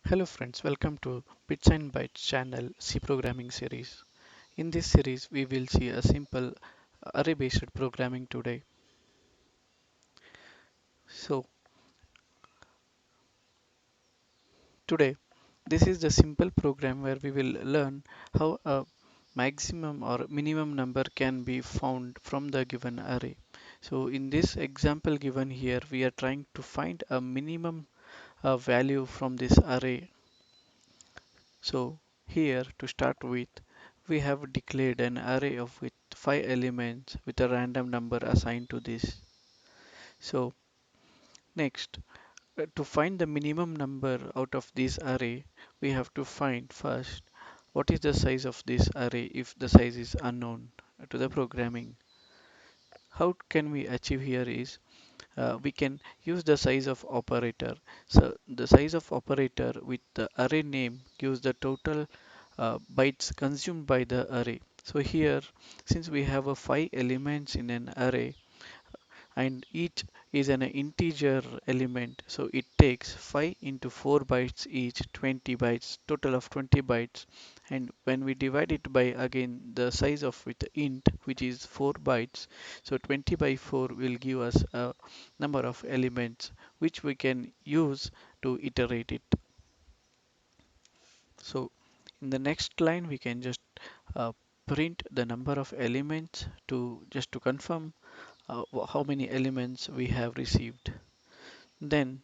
Hello friends, welcome to Bits and Bytes channel C programming series. In this series, we will see a simple array-based programming today. So today, this is the simple program where we will learn how a maximum or minimum number can be found from the given array. So in this example given here, we are trying to find a minimum value from this array. So here to start with, we have declared an array of with 5 elements with a random number assigned to this. So next, to find the minimum number out of this array, we have to find first what is the size of this array if the size is unknown to the programming. How can we achieve here is we can use the size of operator. So the size of operator with the array name gives the total bytes consumed by the array. So here, since we have a 5 elements in an array and each is an integer element, so it takes 5 into 4 bytes each, 20 bytes, total of 20 bytes. And when we divide it by again the size of with int, which is 4 bytes, so 20 by 4 will give us a number of elements which we can use to iterate it. So in the next line, we can just uh, print the number of elements to just to confirm how many elements we have received. Then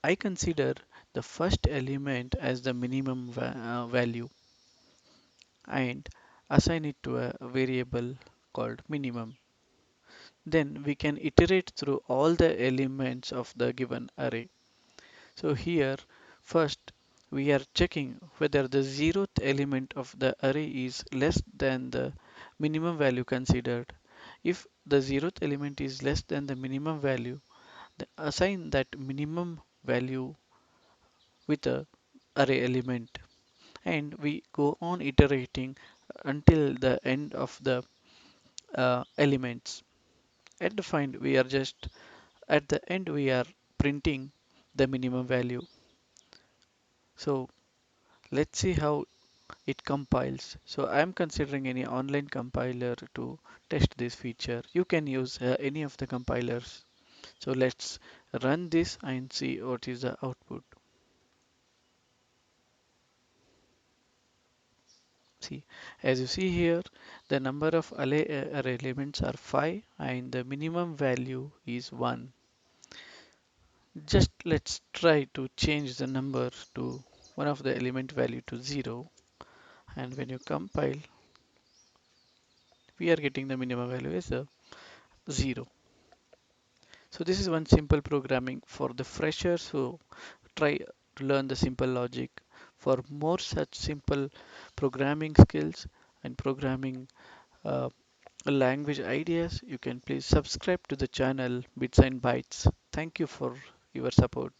I consider the first element as the minimum value and assign it to a variable called minimum. Then we can iterate through all the elements of the given array. So here, first we are checking whether the zeroth element of the array is less than the minimum value considered. If the zeroth element is less than the minimum value, then assign that minimum value with a array element. And we go on iterating until the end of the elements. At the find, we are just at the end we are printing the minimum value. So let's see how it compiles. So I'm considering any online compiler to test this feature. You can use any of the compilers. So let's run this and see what is the output. See, as you see here, the number of array elements are 5 and the minimum value is 1. Just let's try to change the number to one of the element value to 0, and when you compile, we are getting the minimum value as a 0. So this is one simple programming for the freshers who try to learn the simple logic. For more such simple programming skills and programming uh, language ideas, you can please subscribe to the channel Bits and Bytes. Thank you for your support.